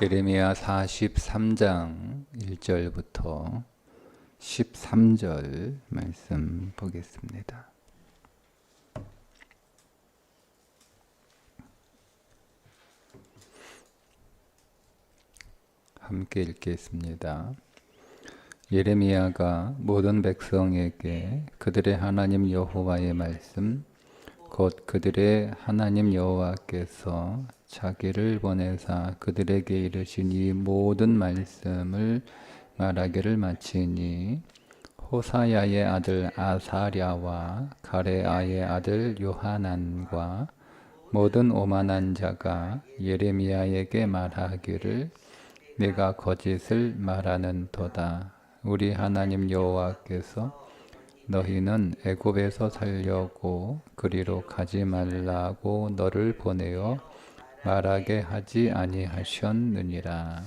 예레미야 43장 1절부터 13절 말씀 보겠습니다. 함께 읽겠습니다. 예레미야가 모든 백성에게 그들의 하나님 여호와의 말씀 곧 그들의 하나님 여호와께서 자기를 보내사 그들에게 이르신 이 모든 말씀을 말하기를 마치니 호사야의 아들 아사랴와 가레아의 아들 요하난과 모든 오만한 자가 예레미야에게 말하기를 내가 거짓을 말하는 도다. 우리 하나님 여호와께서 너희는 애굽에서 살려고 그리로 가지 말라고 너를 보내어 말하게 하지 아니하셨느니라.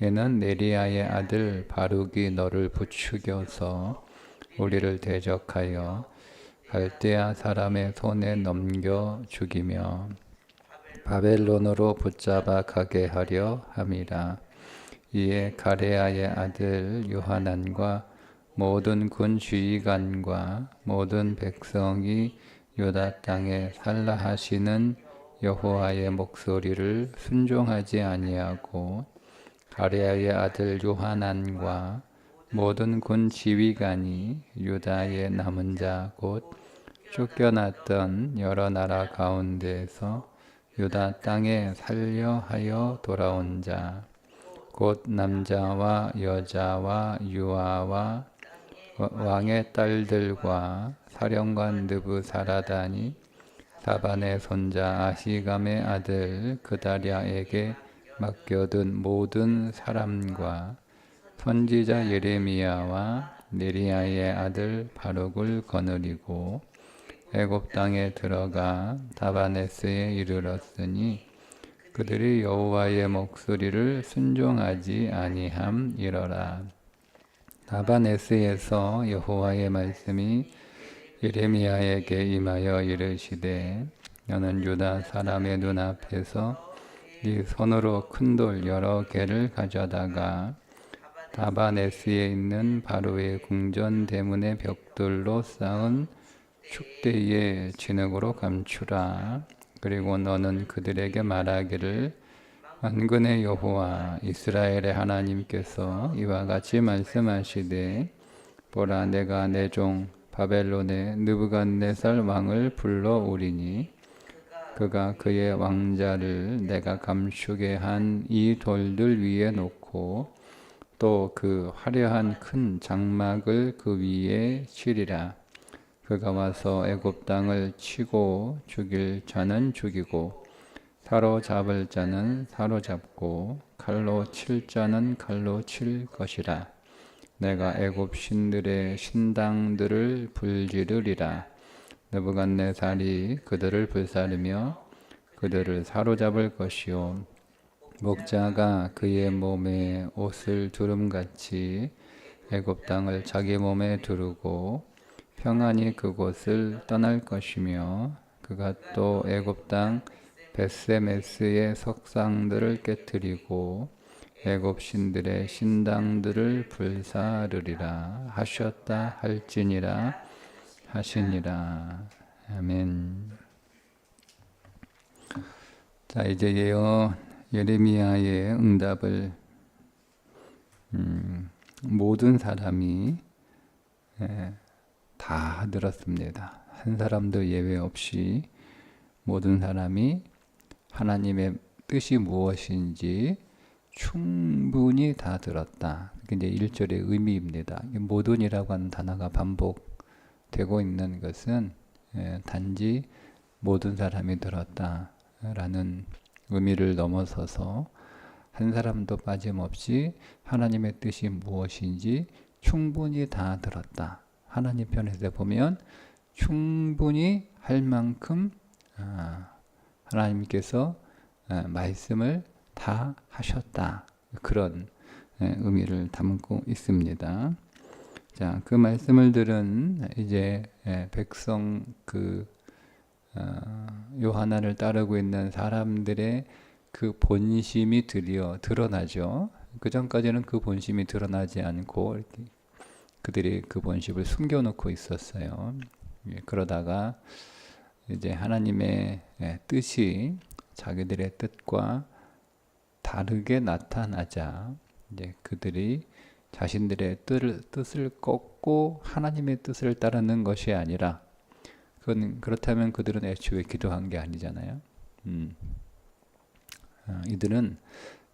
이는 네리야의 아들 바룩이 너를 부추겨서 우리를 대적하여 갈대아 사람의 손에 넘겨 죽이며 바벨론으로 붙잡아 가게 하려 함이라. 이에 가레아의 아들 요하난과 모든 군 지휘관과 모든 백성이 유다 땅에 살라 하시는 여호와의 목소리를 순종하지 아니하고 가레아의 아들 요하난과 모든 군 지휘관이 유다의 남은 자 곧 쫓겨났던 여러 나라 가운데에서 유다 땅에 살려 하여 돌아온 자 곧 남자와 여자와 유아와 왕의 딸들과 사령관 느부사라단이 사반의 손자 아히감의 아들 그다랴에게 맡겨둔 모든 사람과 선지자 예레미야와 네리야의 아들 바룩을 거느리고 애굽 땅에 들어가 다바네스에 이르렀으니 그들이 여호와의 목소리를 순종하지 아니함이러라. 다바네스에서 여호와의 말씀이 예레미야에게 임하여 이르시되 너는 유다 사람의 눈앞에서 네 손으로 큰 돌 여러 개를 가져다가 다바네스에 있는 바로의 궁전 대문의 벽돌로 쌓은 축대의 진흙으로 감추라. 그리고 너는 그들에게 말하기를 만군의 여호와 이스라엘의 하나님께서 이와 같이 말씀하시되 보라 내가 내 종 바벨론의 느부갓네살 왕을 불러오리니 그가 그의 왕자를 내가 감추게 한 이 돌들 위에 놓고 또 그 화려한 큰 장막을 그 위에 치리라. 그가 와서 애굽 땅을 치고 죽일 자는 죽이고 사로잡을 자는 사로잡고 칼로 칠 자는 칼로 칠 것이라. 내가 애굽 신들의 신당들을 불지르리라. 느부갓네살이 그들을 불사르며 그들을 사로잡을 것이요 목자가 그의 몸에 옷을 두름같이 애굽 땅을 자기 몸에 두르고 평안히 그곳을 떠날 것이며 그가 또 애굽 땅 벳세메스의 석상들을 깨뜨리고 애굽 신들의 신당들을 불사르리라 하셨다 할지니라 하시니라. 아멘. 자, 이제 예레미야의 응답을 모든 사람이 다 들었습니다. 한 사람도 예외 없이 모든 사람이 하나님의 뜻이 무엇인지 충분히 다 들었다. 그게 이제 1절의 의미입니다. 모든이라고 하는 단어가 반복되고 있는 것은 단지 모든 사람이 들었다라는 의미를 넘어서서 한 사람도 빠짐없이 하나님의 뜻이 무엇인지 충분히 다 들었다. 하나님 편에서 보면 충분히 할 만큼 하나님께서 말씀을 다 하셨다. 그런 의미를 담고 있습니다. 자, 그 말씀을 들은 이제 백성 요하나를 따르고 있는 사람들의 그 본심이 드디어 드러나죠. 그 전까지는 그 본심이 드러나지 않고 이렇게 그들이 그 본심을 숨겨놓고 있었어요. 그러다가 이제 하나님의 뜻이 자기들의 뜻과 다르게 나타나자 이제 그들이 자신들의 뜻을 꺾고 하나님의 뜻을 따르는 것이 아니라 그렇다면 그들은 애초에 기도한 게 아니잖아요. 이들은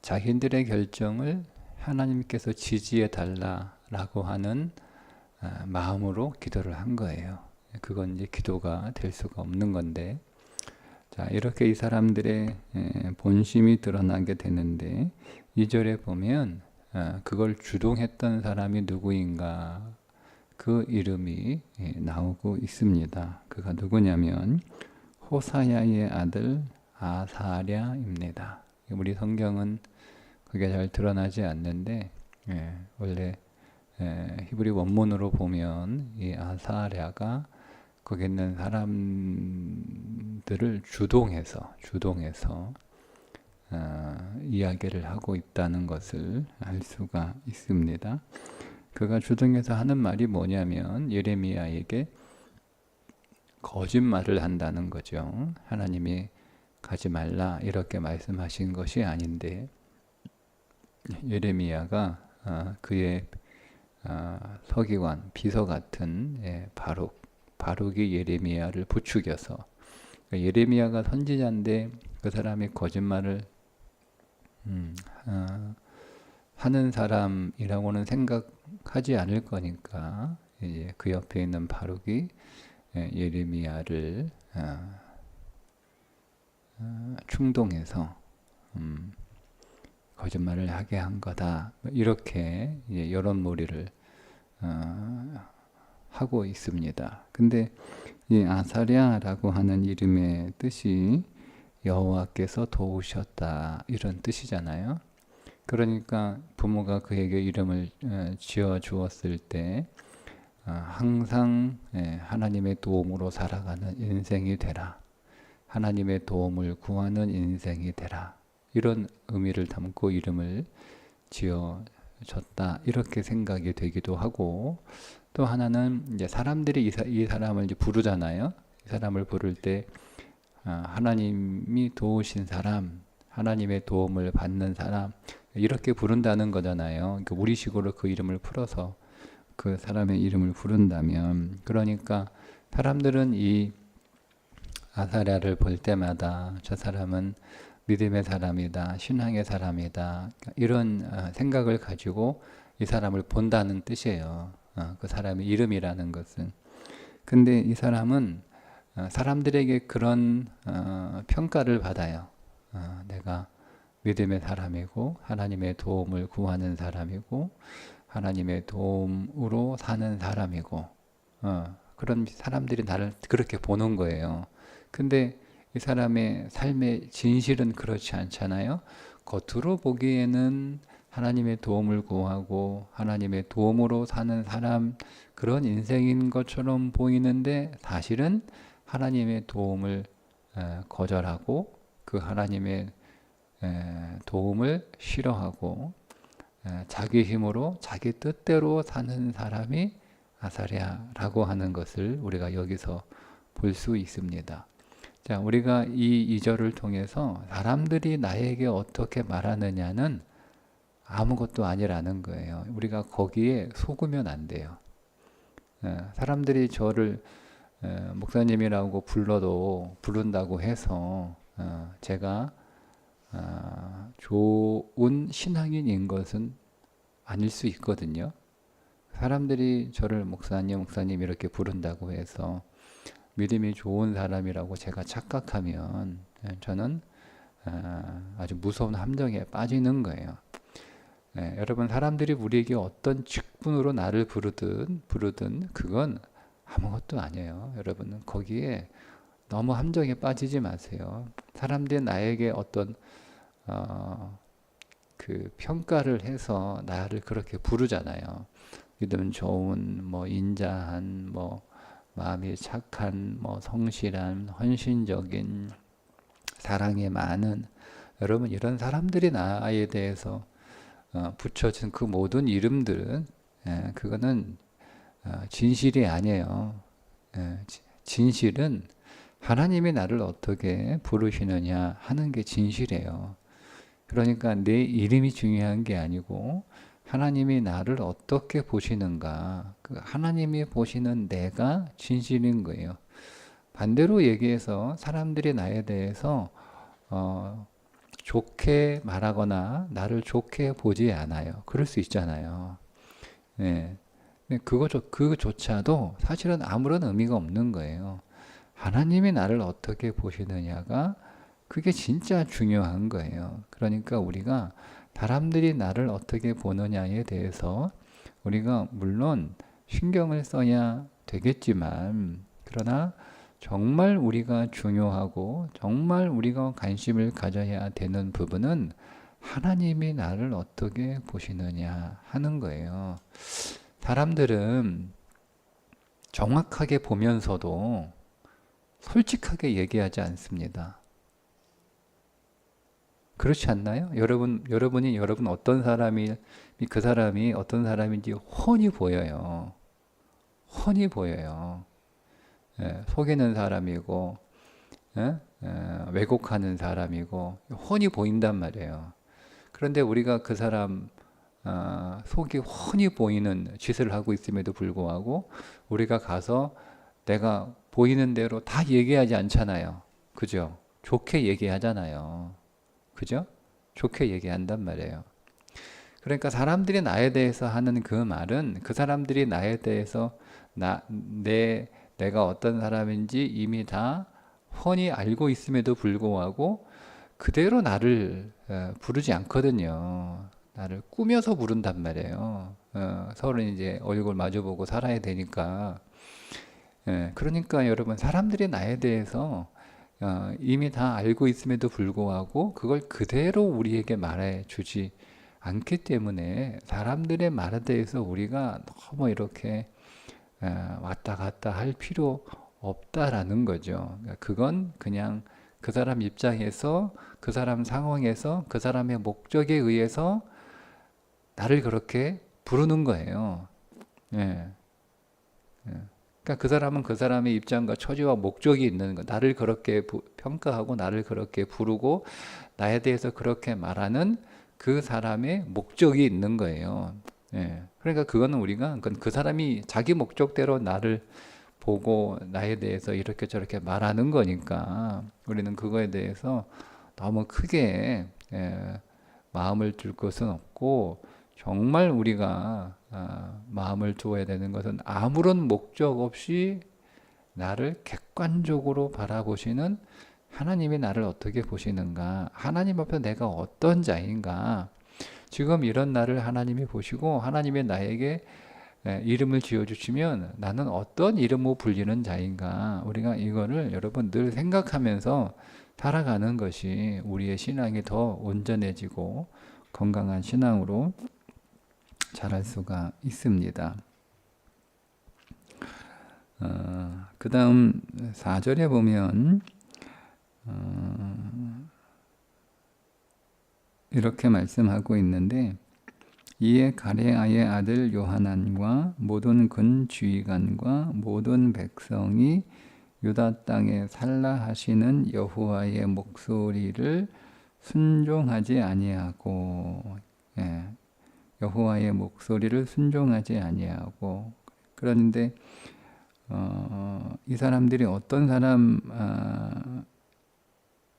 자신들의 결정을 하나님께서 지지해 달라라고 하는 마음으로 기도를 한 거예요. 그건 이제 기도가 될 수가 없는 건데, 자 이렇게 이 사람들의 본심이 드러나게 되는데 2절에 보면 그걸 주동했던 사람이 누구인가 그 이름이 나오고 있습니다. 그가 누구냐면 호사야의 아들 아사랴입니다. 우리 성경은 그게 잘 드러나지 않는데 원래 히브리 원문으로 보면 이 아사랴가 거기 있는 사람들을 주동해서 이야기를 하고 있다는 것을 알 수가 있습니다. 그가 주동해서 하는 말이 뭐냐면 예레미야에게 거짓말을 한다는 거죠. 하나님이 가지 말라 이렇게 말씀하신 것이 아닌데 예레미야가 그의 서기관 비서 같은 바룩이 예레미야를 부추겨서 예레미야가 선지자인데 그 사람이 거짓말을 하는 사람이라고는 생각하지 않을 거니까 이제 그 옆에 있는 바룩이 예레미야를 충동해서 거짓말을 하게 한 거다. 이렇게 여론몰이를 하고 있습니다. 근데 이 아사랴라고 하는 이름의 뜻이 여호와께서 도우셨다 이런 뜻이잖아요. 그러니까 부모가 그에게 이름을 지어 주었을 때 항상 하나님의 도움으로 살아가는 인생이 되라. 하나님의 도움을 구하는 인생이 되라. 이런 의미를 담고 이름을 지어줬다. 이렇게 생각이 되기도 하고 또 하나는 이제 사람들이 이 사람을 이제 부르잖아요. 이 사람을 부를 때 하나님이 도우신 사람, 하나님의 도움을 받는 사람 이렇게 부른다는 거잖아요. 그러니까 우리식으로 그 이름을 풀어서 그 사람의 이름을 부른다면 그러니까 사람들은 이 아사랴를 볼 때마다 저 사람은 믿음의 사람이다, 신앙의 사람이다 이런 생각을 가지고 이 사람을 본다는 뜻이에요. 그 사람의 이름이라는 것은. 근데 이 사람은 사람들에게 그런 평가를 받아요. 내가 믿음의 사람이고 하나님의 도움을 구하는 사람이고 하나님의 도움으로 사는 사람이고 그런 사람들이 나를 그렇게 보는 거예요. 근데 이 사람의 삶의 진실은 그렇지 않잖아요. 겉으로 보기에는 하나님의 도움을 구하고 하나님의 도움으로 사는 사람 그런 인생인 것처럼 보이는데 사실은 하나님의 도움을 거절하고 그 하나님의 도움을 싫어하고 자기 힘으로 자기 뜻대로 사는 사람이 아사랴라고 하는 것을 우리가 여기서 볼 수 있습니다. 자, 우리가 이 2절을 통해서 사람들이 나에게 어떻게 말하느냐는 아무것도 아니라는 거예요. 우리가 거기에 속으면 안 돼요. 사람들이 저를 목사님이라고 부른다고 해서 제가 좋은 신앙인인 것은 아닐 수 있거든요. 사람들이 저를 목사님 이렇게 부른다고 해서 믿음이 좋은 사람이라고 제가 착각하면 저는 아주 무서운 함정에 빠지는 거예요. 여러분 사람들이 우리에게 어떤 직분으로 나를 부르든 그건 아무것도 아니에요. 여러분 거기에 너무 함정에 빠지지 마세요. 사람들이 나에게 어떤 그 평가를 해서 나를 그렇게 부르잖아요. 믿음 좋은, 뭐 인자한, 뭐 마음이 착한, 뭐 성실한, 헌신적인, 사랑이 많은 여러분, 이런 사람들이 나에 대해서 붙여진 그 모든 이름들은 그거는 진실이 아니에요. 진실은 하나님이 나를 어떻게 부르시느냐 하는 게 진실이에요. 그러니까 내 이름이 중요한 게 아니고 하나님이 나를 어떻게 보시는가, 그 하나님이 보시는 내가 진실인 거예요. 반대로 얘기해서 사람들이 나에 대해서 좋게 말하거나 나를 좋게 보지 않아요. 그럴 수 있잖아요. 네. 그거조차도 사실은 아무런 의미가 없는 거예요. 하나님이 나를 어떻게 보시느냐가 그게 진짜 중요한 거예요. 그러니까 우리가 사람들이 나를 어떻게 보느냐에 대해서 우리가 물론 신경을 써야 되겠지만, 그러나 정말 우리가 중요하고 정말 우리가 관심을 가져야 되는 부분은 하나님이 나를 어떻게 보시느냐 하는 거예요. 사람들은 정확하게 보면서도 솔직하게 얘기하지 않습니다. 그렇지 않나요? 여러분이 어떤 사람이, 그 사람이 어떤 사람인지 훤히 보여요. 훤히 보여요. 속이는 사람이고, 왜곡하는 사람이고, 훤히 보인단 말이에요. 그런데 우리가 그 사람 속이 훤히 보이는 짓을 하고 있음에도 불구하고 우리가 가서 내가 보이는 대로 다 얘기하지 않잖아요. 그죠? 좋게 얘기하잖아요. 그죠? 좋게 얘기한단 말이에요. 그러니까 사람들이 나에 대해서 하는 그 말은 그 사람들이 나에 대해서 내가 어떤 사람인지 이미 다 훤히 알고 있음에도 불구하고 그대로 나를 부르지 않거든요. 나를 꾸며서 부른단 말이에요. 서로 이제 얼굴 마주보고 살아야 되니까. 그러니까 여러분, 사람들이 나에 대해서 이미 다 알고 있음에도 불구하고 그걸 그대로 우리에게 말해 주지 않기 때문에 사람들의 말에 대해서 우리가 너무 이렇게 왔다 갔다 할 필요 없다라는 거죠. 그러니까 그건 그냥 그 사람 입장에서, 그 사람 상황에서, 그 사람의 목적에 의해서 나를 그렇게 부르는 거예요. 예. 그러니까 그 사람은 그 사람의 입장과 처지와 목적이 있는 거. 나를 그렇게 평가하고 나를 그렇게 부르고 나에 대해서 그렇게 말하는 그 사람의 목적이 있는 거예요. 예. 그러니까 그거는 우리가 그 사람이 자기 목적대로 나를 보고 나에 대해서 이렇게 저렇게 말하는 거니까 우리는 그거에 대해서 너무 크게 마음을 둘 것은 없고, 정말 우리가 마음을 두어야 되는 것은 아무런 목적 없이 나를 객관적으로 바라보시는 하나님이 나를 어떻게 보시는가, 하나님 앞에 내가 어떤 자인가, 지금 이런 나를 하나님이 보시고 하나님이 나에게 이름을 지어주시면 나는 어떤 이름으로 불리는 자인가, 우리가 이거를 여러분 늘 생각하면서 살아가는 것이 우리의 신앙이 더 온전해지고 건강한 신앙으로 자랄 수가 있습니다. 그 다음 4절에 보면 이렇게 말씀하고 있는데, 이에 가레아의 아들 요하난과 모든 근 주의관과 모든 백성이 유다 땅에 살라 하시는 여호와의 목소리를 순종하지 아니하고, 여호와의 목소리를 순종하지 아니하고. 그런데 이 사람들이 어떤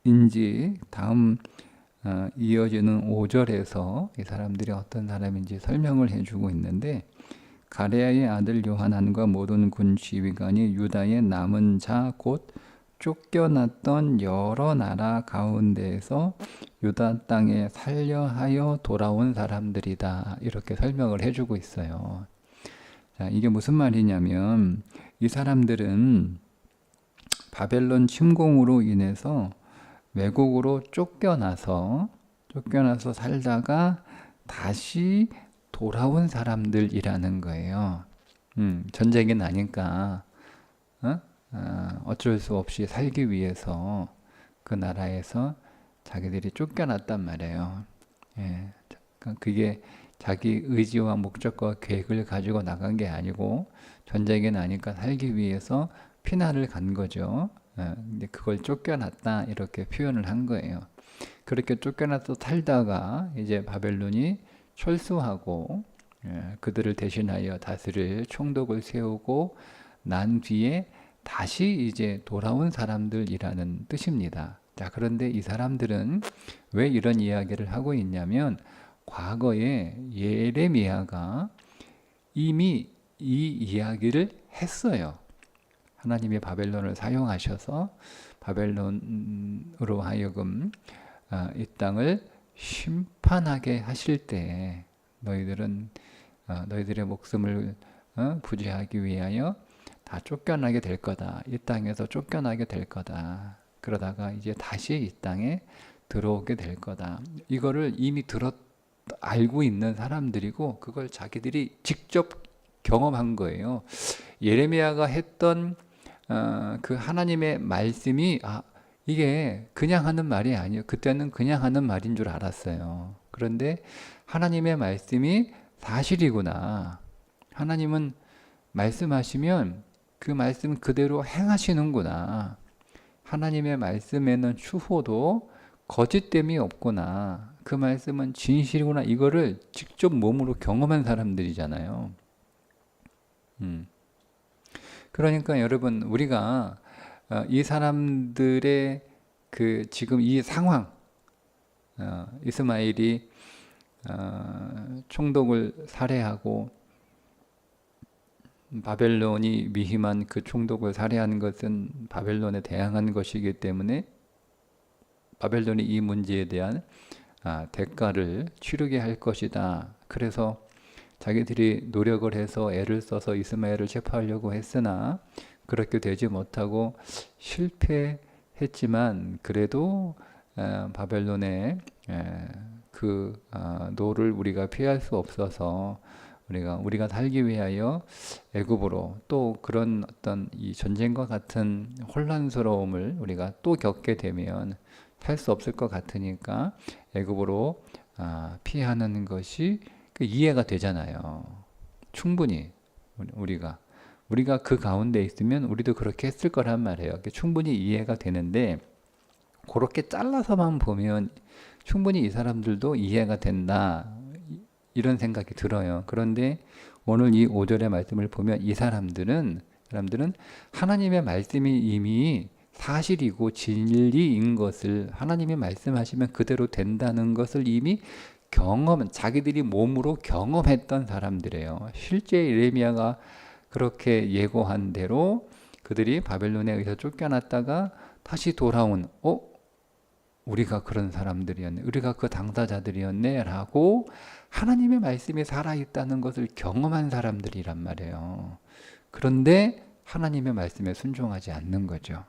사람인지 다음 이어지는 5절에서 이 사람들이 어떤 사람인지 설명을 해주고 있는데, 가레아의 아들 요하난과 모든 군 지휘관이 유다의 남은 자 곧 쫓겨났던 여러 나라 가운데에서 유다 땅에 살려하여 돌아온 사람들이다, 이렇게 설명을 해주고 있어요. 자, 이게 무슨 말이냐면, 이 사람들은 바벨론 침공으로 인해서 외국으로 쫓겨나서 살다가 다시 돌아온 사람들이라는 거예요. 전쟁이 나니까 어쩔 수 없이 살기 위해서 그 나라에서 자기들이 쫓겨났단 말이에요. 예, 그게 자기 의지와 목적과 계획을 가지고 나간 게 아니고 전쟁이 나니까 살기 위해서 피난을 간 거죠. 근데 그걸 쫓겨났다 이렇게 표현을 한 거예요. 그렇게 쫓겨나서 살다가 이제 바벨론이 철수하고 그들을 대신하여 다스릴 총독을 세우고 난 뒤에 다시 이제 돌아온 사람들이라는 뜻입니다. 자, 그런데 이 사람들은 왜 이런 이야기를 하고 있냐면 과거에 예레미야가 이미 이 이야기를 했어요. 하나님이 바벨론을 사용하셔서 바벨론으로 하여금 이 땅을 심판하게 하실 때 너희들은 너희들의 목숨을 부지하기 위하여 다 쫓겨나게 될 거다. 이 땅에서 쫓겨나게 될 거다. 그러다가 이제 다시 이 땅에 들어오게 될 거다. 이거를 이미 알고 있는 사람들이고 그걸 자기들이 직접 경험한 거예요. 예레미야가 했던 그 하나님의 말씀이 이게 그냥 하는 말이 아니에요. 그때는 그냥 하는 말인 줄 알았어요. 그런데 하나님의 말씀이 사실이구나. 하나님은 말씀하시면 그 말씀 그대로 행하시는구나. 하나님의 말씀에는 추호도 거짓됨이 없구나. 그 말씀은 진실이구나. 이거를 직접 몸으로 경험한 사람들이잖아요. 그러니까 여러분 우리가 이 사람들의 그 지금 이 상황, 이스마엘이 총독을 살해하고 바벨론이 위임한 그 총독을 살해한 것은 바벨론에 대항한 것이기 때문에 바벨론이 이 문제에 대한 대가를 치르게 할 것이다. 그래서 자기들이 노력을 해서 애를 써서 이스마엘을 체포하려고 했으나 그렇게 되지 못하고 실패했지만 그래도 바벨론의 그 노를 우리가 피할 수 없어서 우리가 살기 위하여 애굽으로 또 그런 어떤 이 전쟁과 같은 혼란스러움을 우리가 또 겪게 되면 살 수 없을 것 같으니까 애굽으로 피하는 것이 이해가 되잖아요. 충분히 우리가 그 가운데 있으면 우리도 그렇게 했을 거란 말이에요. 충분히 이해가 되는데 그렇게 잘라서만 보면 충분히 이 사람들도 이해가 된다. 이런 생각이 들어요. 그런데 오늘 이 5절의 말씀을 보면 이 사람들은 하나님의 말씀이 이미 사실이고 진리인 것을 하나님이 말씀하시면 그대로 된다는 것을 이미 자기들이 몸으로 경험했던 사람들이에요. 실제 예레미야가 그렇게 예고한 대로 그들이 바벨론에 의해서 쫓겨났다가 다시 돌아온 우리가 그런 사람들이었네. 우리가 그 당사자들이었네 라고 하나님의 말씀이 살아있다는 것을 경험한 사람들이란 말이에요. 그런데 하나님의 말씀에 순종하지 않는 거죠.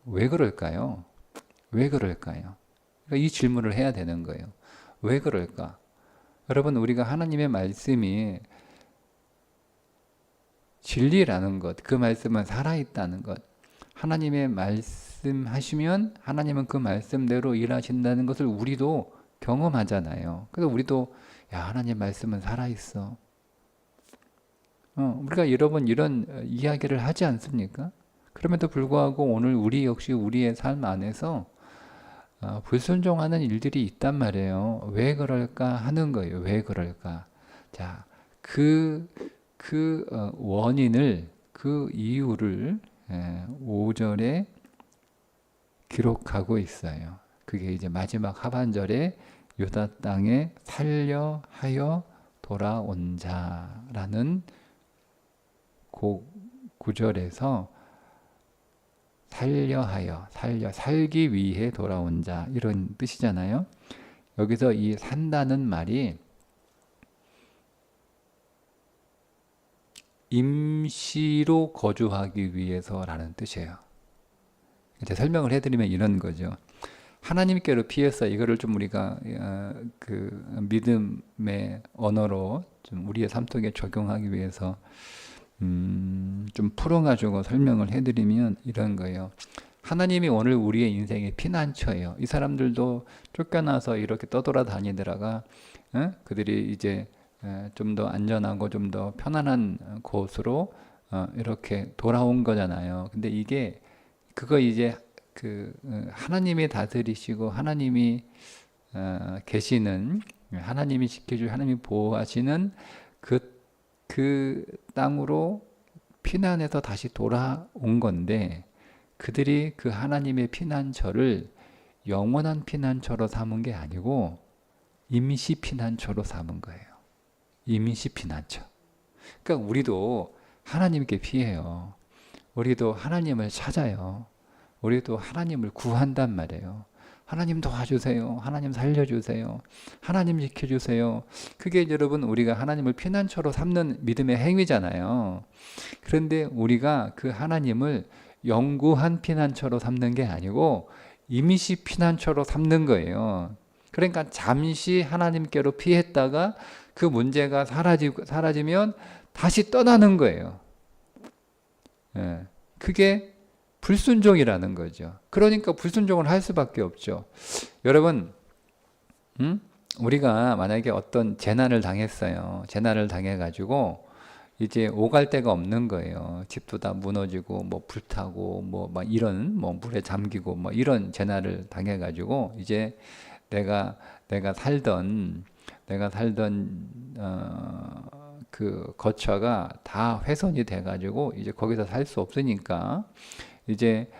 왜 그럴까요? 왜 그럴까요? 이 질문을 해야 되는 거예요. 왜 그럴까? 여러분 우리가 하나님의 말씀이 진리라는 것, 그 말씀은 살아있다는 것, 하나님의 말씀하시면 하나님은 그 말씀대로 일하신다는 것을 우리도 경험하잖아요. 그래서 우리도 하나님 말씀은 살아있어. 우리가 여러 번 이런 이야기를 하지 않습니까? 그럼에도 불구하고 오늘 우리 역시 우리의 삶 안에서 불순종하는 일들이 있단 말이에요. 왜 그럴까 하는 거예요. 왜 그럴까? 자, 그 원인을, 그 이유를 5절에 기록하고 있어요. 그게 이제 마지막 하반절에 유다 땅에 살려하여 돌아온 자라는 구절에서 살기 위해 돌아온 자 이런 뜻이잖아요. 여기서 이 산다는 말이 임시로 거주하기 위해서라는 뜻이에요. 제가 설명을 해드리면 이런 거죠. 하나님께로 피해서 이거를 좀 우리가 그 믿음의 언어로 좀 우리의 삶 속에 적용하기 위해서 좀 풀어가지고 설명을 해드리면 이런 거예요. 하나님이 오늘 우리의 인생의 피난처예요. 이 사람들도 쫓겨나서 이렇게 떠돌아다니다가 그들이 이제 좀 더 안전하고 좀 더 편안한 곳으로 이렇게 돌아온 거잖아요. 근데 이게 그거 이제 하나님이 다스리시고 하나님이 계시는, 하나님이 지켜주고 하나님이 보호하시는 그 땅으로 피난해서 다시 돌아온 건데, 그들이 그 하나님의 피난처를 영원한 피난처로 삼은 게 아니고 임시 피난처로 삼은 거예요. 임시 피난처. 그러니까 우리도 하나님께 피해요. 우리도 하나님을 찾아요. 우리도 하나님을 구한단 말이에요. 하나님 도와주세요. 하나님 살려주세요. 하나님 지켜주세요. 그게 여러분 우리가 하나님을 피난처로 삼는 믿음의 행위잖아요. 그런데 우리가 그 하나님을 영구한 피난처로 삼는 게 아니고 임시 피난처로 삼는 거예요. 그러니까 잠시 하나님께로 피했다가 그 문제가 사라지면 다시 떠나는 거예요. 그게 불순종이라는 거죠. 그러니까 불순종을 할 수밖에 없죠. 여러분, 우리가 만약에 어떤 재난을 당했어요. 재난을 당해가지고 이제 오갈 데가 없는 거예요. 집도 다 무너지고 뭐 불타고 뭐 막 이런 뭐 물에 잠기고 뭐 이런 재난을 당해가지고 이제 내가 살던 그 거처가 다 훼손이 돼가지고 이제 거기서 살 수 없으니까 이제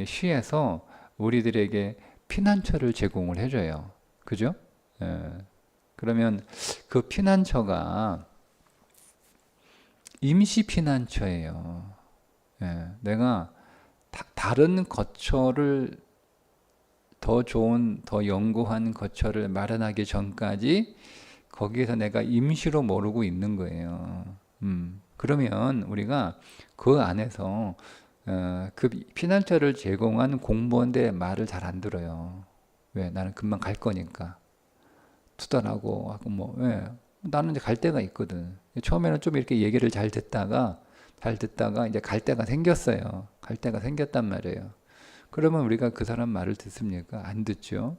시에서 우리들에게 피난처를 제공을 해줘요. 그죠? 그러면 그 피난처가 임시 피난처예요. 내가 다른 거처를 더 좋은, 더 견고한 거처를 마련하기 전까지 거기에서 내가 임시로 머무르고 있는 거예요. 그러면 우리가 그 안에서 그 피난처를 제공한 공무원들의 말을 잘 안 들어요. 왜? 나는 금방 갈 거니까. 투덜하고 하고 뭐, 왜? 나는 이제 갈 데가 있거든. 처음에는 좀 이렇게 얘기를 잘 듣다가 이제 갈 데가 생겼어요. 갈 데가 생겼단 말이에요. 그러면 우리가 그 사람 말을 듣습니까? 안 듣죠.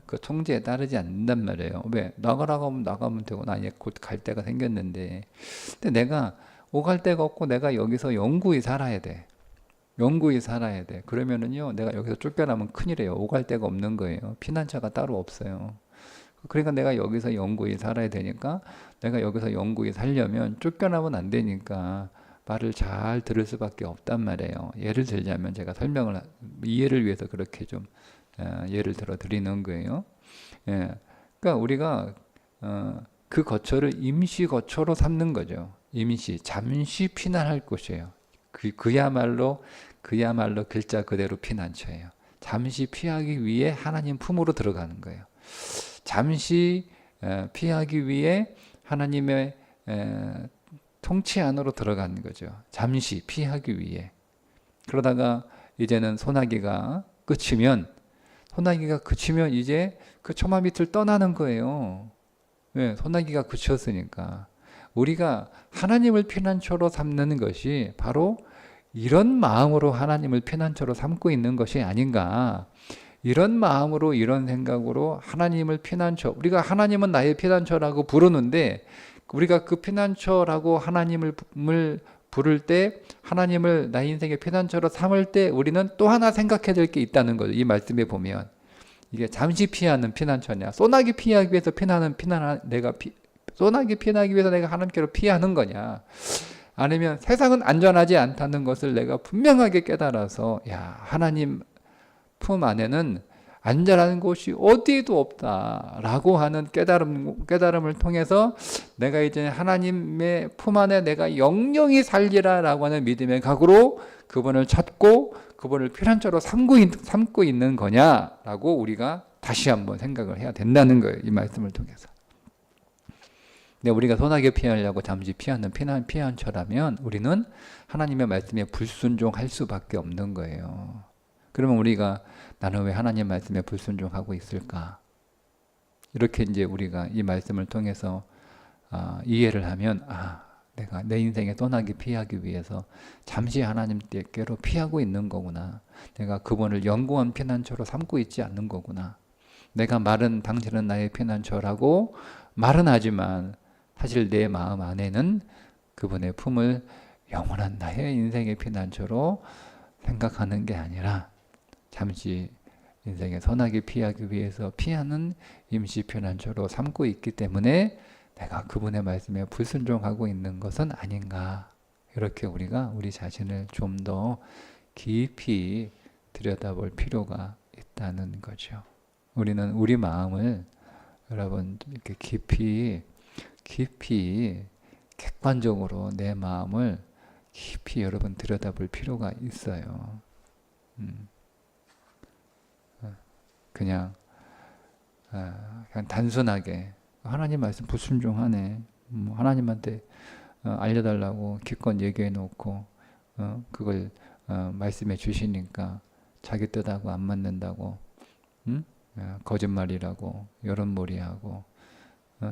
그 통제에 따르지 않는단 말이에요. 왜? 나가라고 하면 나가면 되고, 나 이제 곧 갈 데가 생겼는데. 근데 내가 오갈 데가 없고 내가 여기서 영구히 살아야 돼. 영구히 살아야 돼. 그러면은요, 내가 여기서 쫓겨나면 큰일이에요. 오갈 데가 없는 거예요. 피난처가 따로 없어요. 그러니까 내가 여기서 영구히 살아야 되니까, 내가 여기서 영구히 살려면 쫓겨나면 안 되니까 말을 잘 들을 수밖에 없단 말이에요. 예를 들자면 제가 이해를 위해서 그렇게 좀 예를 들어 드리는 거예요. 그러니까 우리가 그 거처를 임시 거처로 삼는 거죠. 임시, 잠시 피난할 곳이에요. 그야말로 글자 그대로 피난처예요. 잠시 피하기 위해 하나님 품으로 들어가는 거예요. 잠시 피하기 위해 하나님의 통치 안으로 들어가는 거죠. 잠시 피하기 위해. 그러다가 이제는 소나기가 그치면 이제 그 처마 밑을 떠나는 거예요. 왜? 소나기가 그쳤으니까. 우리가 하나님을 피난처로 삼는 것이 바로 이런 마음으로 하나님을 피난처로 삼고 있는 것이 아닌가. 이런 마음으로, 이런 생각으로 하나님을 피난처, 우리가 하나님은 나의 피난처라고 부르는데, 우리가 그 피난처라고 하나님을 부를 때, 하나님을 나의 인생의 피난처로 삼을 때 우리는 또 하나 생각해야 될 게 있다는 거죠. 이 말씀에 보면 이게 잠시 피하는 피난처냐, 소나기 피하기 위해서 소나기 피하기 위해서 내가 하나님께로 피하는 거냐, 아니면 세상은 안전하지 않다는 것을 내가 분명하게 깨달아서, 야, 하나님 품 안에는 안전한 곳이 어디에도 없다라고 하는 깨달음을 통해서 내가 이제 하나님의 품 안에 내가 영영히 살리라라고 하는 믿음의 각오로 그분을 찾고 그분을 피난처로 삼고 있는 거냐라고 우리가 다시 한번 생각을 해야 된다는 거예요. 이 말씀을 통해서. 근데 우리가 소나기 피하려고 잠시 피하는 피난처라면 우리는 하나님의 말씀에 불순종할 수밖에 없는 거예요. 그러면 우리가 나는 왜 하나님 말씀에 불순종하고 있을까? 이렇게 이제 우리가 이 말씀을 통해서 이해를 하면, 내가 내 인생의 떠나기 피하기 위해서 잠시 하나님께로 피하고 있는 거구나. 내가 그분을 영구한 피난처로 삼고 있지 않는 거구나. 내가 말은 당신은 나의 피난처라고 말은 하지만 사실 내 마음 안에는 그분의 품을 영원한 나의 인생의 피난처로 생각하는 게 아니라 잠시 인생의 선하게 피하기 위해서 피하는 임시 피난처로 삼고 있기 때문에 내가 그분의 말씀에 불순종하고 있는 것은 아닌가. 이렇게 우리가 우리 자신을 좀 더 깊이 들여다볼 필요가 있다는 거죠. 우리는 우리 마음을 여러분 이렇게 깊이 객관적으로 내 마음을 깊이 여러분 들여다볼 필요가 있어요. 그냥 단순하게 하나님 말씀 불순종하네. 하나님한테 알려달라고 기껏 얘기해 놓고 그걸 말씀해 주시니까 자기 뜻하고 안 맞는다고 거짓말이라고 여론몰이하고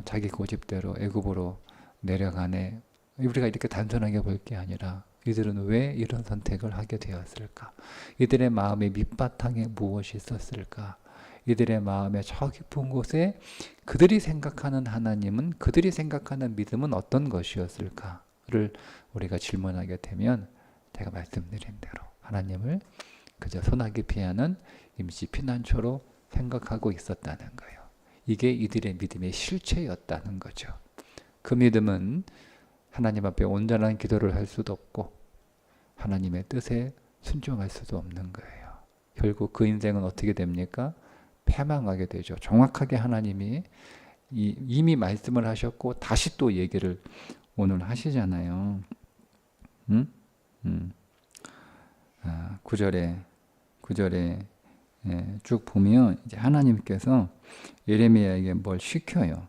자기 고집대로 애굽으로 내려가네. 우리가 이렇게 단순하게 볼 게 아니라 이들은 왜 이런 선택을 하게 되었을까? 이들의 마음의 밑바탕에 무엇이 있었을까? 이들의 마음의 저 깊은 곳에 그들이 생각하는 하나님은, 그들이 생각하는 믿음은 어떤 것이었을까를 우리가 질문하게 되면 제가 말씀드린 대로 하나님을 그저 소나기 피하는 임시 피난처로 생각하고 있었다는 거예요. 이게 이들의 믿음의 실체였다는 거죠. 그 믿음은 하나님 앞에 온전한 기도를 할 수도 없고 하나님의 뜻에 순종할 수도 없는 거예요. 결국 그 인생은 어떻게 됩니까? 패망하게 되죠. 정확하게 하나님이 이미 말씀을 하셨고 다시 또 얘기를 오늘 하시잖아요. 9절에 쭉 보면 이제 하나님께서 예레미야에게 뭘 시켜요.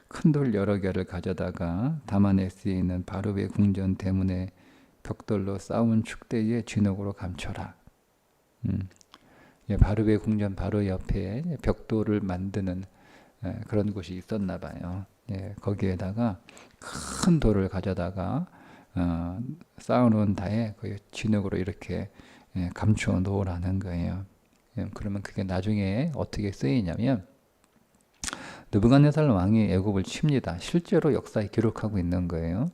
큰 돌 여러 개를 가져다가 다마네스에 있는 바로의 궁전 대문에 벽돌로 쌓은 축대에 진흙으로 감춰라. 바로의 궁전 바로 옆에 벽돌을 만드는 그런 곳이 있었나 봐요. 거기에다가 큰 돌을 가져다가 쌓아놓은 다에 거기 진흙으로 이렇게 감추어 놓으라는 거예요. 그러면 그게 나중에 어떻게 쓰이냐면 느부갓네살 왕이 애굽을 칩니다. 실제로 역사에 기록하고 있는 거예요.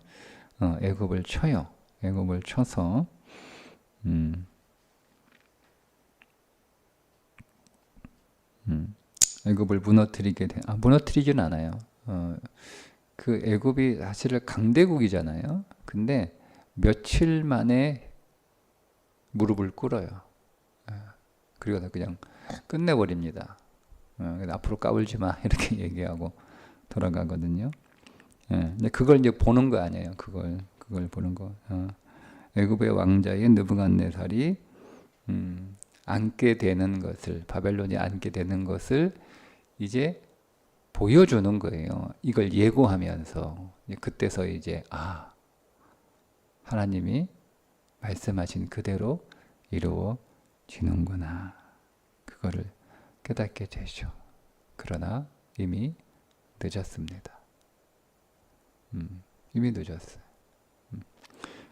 애굽을 쳐요. 애굽을 쳐서 애굽을 무너뜨리진 않아요. 그 애굽이 사실 강대국이잖아요. 근데 며칠 만에 무릎을 꿇어요. 그리고 그냥 끝내버립니다. 앞으로 까불지 마 이렇게 얘기하고 돌아가거든요. 근데 그걸 이제 보는 거 아니에요. 그걸 보는 거. 애굽의 왕자인 느부갓네살이 앉게 되는 것을, 바벨론이 앉게 되는 것을 이제 보여주는 거예요. 이걸 예고하면서 그때서 이제 하나님이 말씀하신 그대로 이루어지는구나. 그거를 깨닫게 되죠. 그러나 이미 늦었습니다. 이미 늦었어요.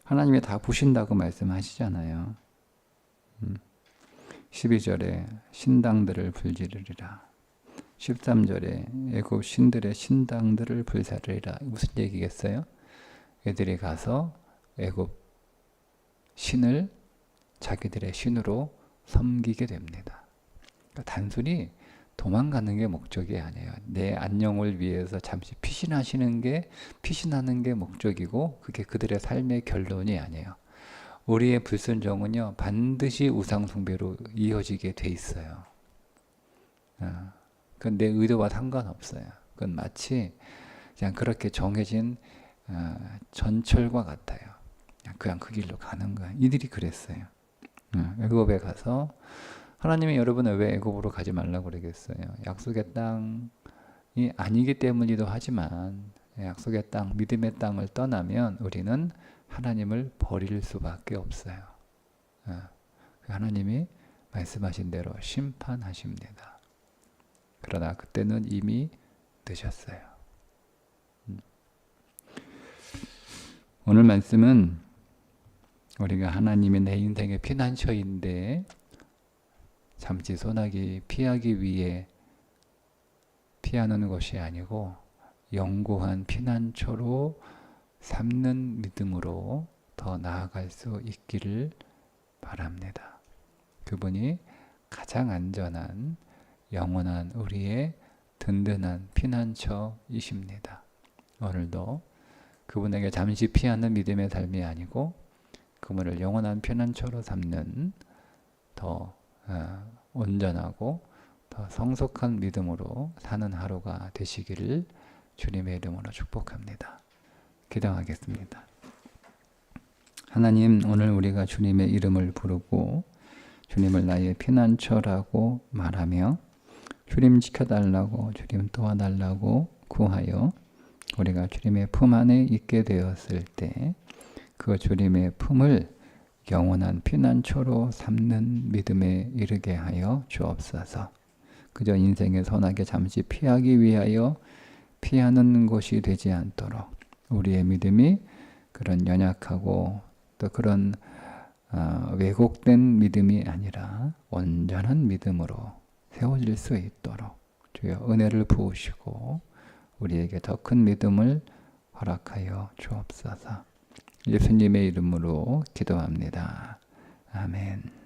하나님이 다 보신다고 말씀하시잖아요. 12절에 신당들을 불지르리라. 13절에 애굽 신들의 신당들을 불사르리라. 무슨 얘기겠어요? 애들이 가서 애굽 신을 자기들의 신으로 섬기게 됩니다. 그러니까 단순히 도망가는 게 목적이 아니에요. 내 안녕을 위해서 잠시 피신하는 게 목적이고 그게 그들의 삶의 결론이 아니에요. 우리의 불순종은요 반드시 우상숭배로 이어지게 돼 있어요. 그건 내 의도와 상관없어요. 그건 마치 그냥 그렇게 정해진 전철과 같아요. 그냥 그 길로 가는 거야. 이들이 그랬어요. 애굽에 가서 하나님이 여러분을 왜 애굽으로 가지 말라고 그러겠어요? 약속의 땅이 아니기 때문이기도 하지만 약속의 땅, 믿음의 땅을 떠나면 우리는 하나님을 버릴 수밖에 없어요. 하나님이 말씀하신 대로 심판하십니다. 그러나 그때는 이미 늦었어요. 오늘 말씀은 우리가 하나님이 내 인생의 피난처인데 잠시 소나기 피하기 위해 피하는 것이 아니고 영구한 피난처로 삼는 믿음으로 더 나아갈 수 있기를 바랍니다. 그분이 가장 안전한 영원한 우리의 든든한 피난처이십니다. 오늘도 그분에게 잠시 피하는 믿음의 삶이 아니고 그분을 영원한 피난처로 삼는 더 온전하고 더 성숙한 믿음으로 사는 하루가 되시기를 주님의 이름으로 축복합니다. 기도하겠습니다. 하나님, 오늘 우리가 주님의 이름을 부르고 주님을 나의 피난처라고 말하며 주님 지켜달라고, 주님 도와달라고 구하여 우리가 주님의 품 안에 있게 되었을 때 그 주님의 품을 영원한 피난처로 삼는 믿음에 이르게 하여 주옵소서. 그저 인생의 선악에 잠시 피하기 위하여 피하는 것이 되지 않도록 우리의 믿음이 그런 연약하고 또 그런 왜곡된 믿음이 아니라 온전한 믿음으로 세워질 수 있도록 주여 은혜를 부으시고 우리에게 더 큰 믿음을 허락하여 주옵소서. 예수님의 이름으로 기도합니다. 아멘.